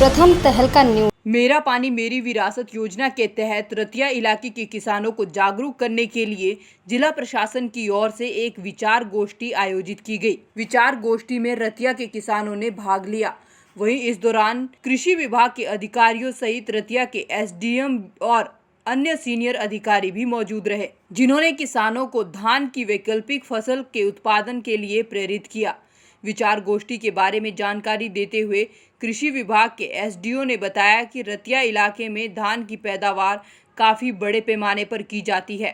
प्रथम तहलका न्यूज। मेरा पानी मेरी विरासत योजना के तहत रतिया इलाके के किसानों को जागरूक करने के लिए जिला प्रशासन की ओर से एक विचार गोष्ठी आयोजित की गई। विचार गोष्ठी में रतिया के किसानों ने भाग लिया। वहीं इस दौरान कृषि विभाग के अधिकारियों सहित रतिया के एसडीएम और अन्य सीनियर अधिकारी भी मौजूद रहे, जिन्होंने किसानों को धान की वैकल्पिक फसल के उत्पादन के लिए प्रेरित किया। विचार गोष्ठी के बारे में जानकारी देते हुए कृषि विभाग के एसडीओ ने बताया कि रतिया इलाके में धान की पैदावार काफ़ी बड़े पैमाने पर की जाती है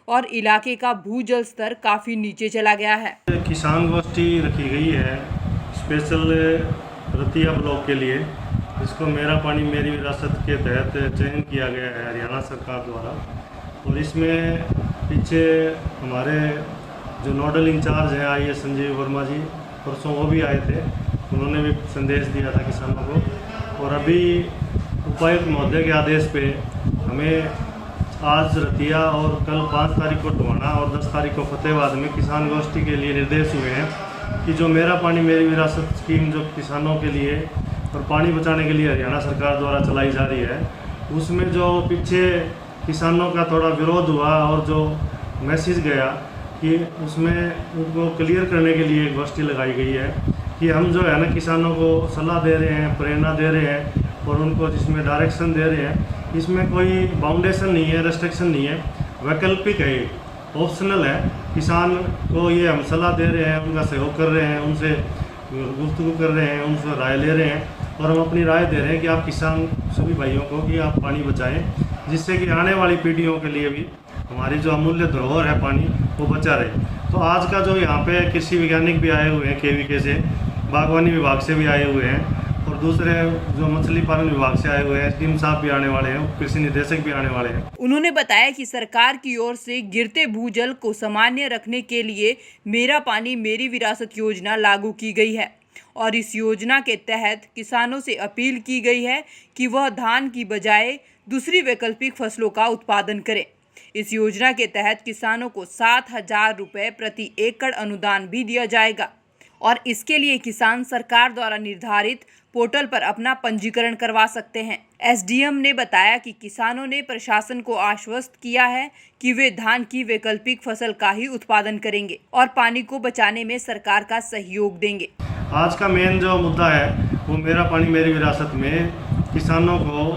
और इलाके का भूजल स्तर काफ़ी नीचे चला गया है। किसान गोष्ठी रखी गई है स्पेशल रतिया ब्लॉक के लिए, जिसको मेरा पानी मेरी विरासत के तहत चयन किया गया है हरियाणा सरकार द्वारा। और इसमें पीछे हमारे जो नोडल इंचार्ज हैं आईएएस संजीव वर्मा जी, परसों वो भी आए थे, उन्होंने भी संदेश दिया था किसानों को। और अभी उपायुक्त महोदय के आदेश पे हमें आज रतिया और कल 5 तारीख को टोहाना और 10 तारीख को फतेहाबाद में किसान गोष्ठी के लिए निर्देश हुए हैं कि जो मेरा पानी मेरी विरासत स्कीम जो किसानों के लिए और पानी बचाने के लिए हरियाणा सरकार द्वारा चलाई जा रही है, उसमें जो पीछे किसानों का थोड़ा विरोध हुआ और जो मैसेज गया कि उसमें उनको क्लियर करने के लिए एक गोष्ठी लगाई गई है कि हम जो है ना किसानों को सलाह दे रहे हैं, प्रेरणा दे रहे हैं और उनको जिसमें डायरेक्शन दे रहे हैं। इसमें कोई बाउंडेशन नहीं है, रेस्ट्रिक्शन नहीं है, वैकल्पिक है, ऑप्शनल है। किसान को ये हम सलाह दे रहे हैं, उनका सहयोग कर रहे हैं, उनसे गुफ्तगू कर रहे हैं, उनसे राय ले रहे हैं और हम अपनी राय दे रहे हैं कि आप किसान सभी भाइयों को कि आप पानी बचाएं, जिससे कि आने वाली पीढ़ियों के लिए भी हमारी जो अमूल्य धरोहर है पानी वो बचा रहे। तो आज का जो यहाँ पे कृषि वैज्ञानिक भी आए हुए हैं केवीके से, बागवानी विभाग से भी आए हुए हैं और दूसरे जो मछली पालन विभाग से आए हुए हैं, टीम साहब भी आने वाले हैं, कृषि निदेशक भी आने वाले हैं। उन्होंने बताया कि सरकार की ओर से गिरते भूजल को सामान्य रखने के लिए मेरा पानी मेरी विरासत योजना लागू की गई है और इस योजना के तहत किसानों से अपील की गई है कि वह धान की बजाय दूसरी वैकल्पिक फसलों का उत्पादन करें। इस योजना के तहत किसानों को 7,000 रुपये प्रति एकड़ अनुदान भी दिया जाएगा और इसके लिए किसान सरकार द्वारा निर्धारित पोर्टल पर अपना पंजीकरण करवा सकते हैं। एसडीएम ने बताया कि किसानों ने प्रशासन को आश्वस्त किया है कि वे धान की वैकल्पिक फसल का ही उत्पादन करेंगे और पानी को बचाने में सरकार का सहयोग देंगे। आज का मेन जो मुद्दा है वो मेरा पानी मेरी विरासत में किसानों को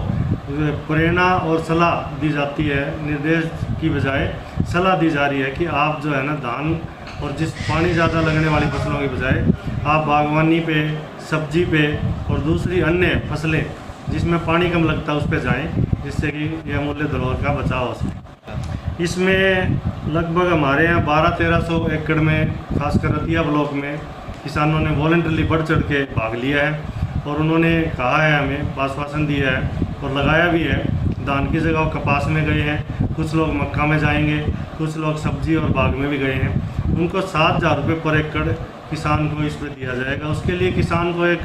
प्रेरणा और सलाह दी जाती है, निर्देश की बजाय सलाह दी जा रही है कि आप जो है ना धान और जिस पानी ज़्यादा लगने वाली फसलों की बजाय आप बागवानी पे, सब्जी पे और दूसरी अन्य फसलें जिसमें पानी कम लगता है उस पर जाएँ, जिससे कि यह अमूल्य धरोहर का बचाव हो सके। इसमें लगभग हमारे यहाँ 1200-1300 एकड़ में खासकर रतिया ब्लॉक में किसानों ने वॉलंटरली बढ़ चढ़ के भाग लिया है और उन्होंने कहा है, हमें आश्वासन दिया है और लगाया भी है। धान की जगह कपास में गए हैं, कुछ लोग मक्का में जाएंगे, कुछ लोग सब्जी और बाग में भी गए हैं। उनको 7,000 रुपये पर एकड़ किसान को इस पर दिया जाएगा। उसके लिए किसान को एक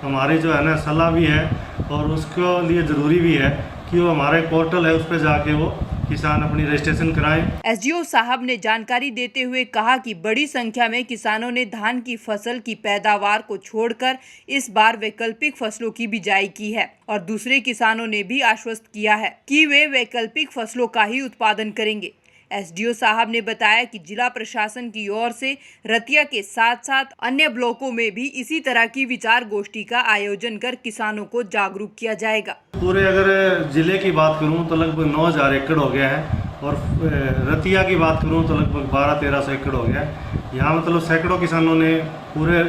हमारी जो है ना सलाह भी है और उसके लिए ज़रूरी भी है कि वो हमारा एक पोर्टल है उस पर जाके वो किसान अपनी रजिस्ट्रेशन कराएं। एसडीओ साहब ने जानकारी देते हुए कहा कि बड़ी संख्या में किसानों ने धान की फसल की पैदावार को छोड़कर इस बार वैकल्पिक फसलों की बिजाई की है और दूसरे किसानों ने भी आश्वस्त किया है कि वे वैकल्पिक फसलों का ही उत्पादन करेंगे। एसडीओ साहब ने बताया कि जिला प्रशासन की ओर से रतिया के साथ साथ अन्य ब्लॉकों में भी इसी तरह की विचार गोष्ठी का आयोजन कर किसानों को जागरूक किया जाएगा। पूरे अगर जिले की बात करूं तो लगभग 9,000 एकड़ हो गया है और रतिया की बात करूं तो लगभग 1200-1300 एकड़ हो गया है। यहाँ मतलब सैकड़ों किसानों ने, पूरे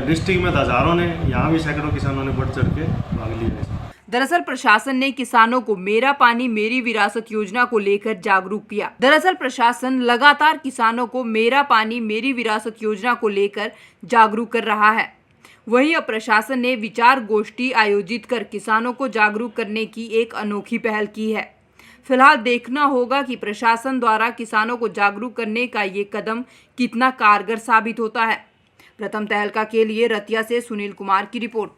डिस्ट्रिक्ट में हज़ारों ने, यहाँ भी सैकड़ों किसानों ने बढ़ चढ़ के भाग लिया। दरअसल प्रशासन ने किसानों को मेरा पानी मेरी विरासत योजना को लेकर जागरूक किया। दरअसल प्रशासन लगातार किसानों को मेरा पानी मेरी विरासत योजना को लेकर जागरूक कर रहा है। वहीं अब प्रशासन ने विचार गोष्ठी आयोजित कर किसानों को जागरूक करने की एक अनोखी पहल की है। फिलहाल देखना होगा कि प्रशासन द्वारा किसानों को जागरूक करने का ये कदम कितना कारगर साबित होता है। प्रथम तहलका के लिए रतिया से सुनील कुमार की रिपोर्ट।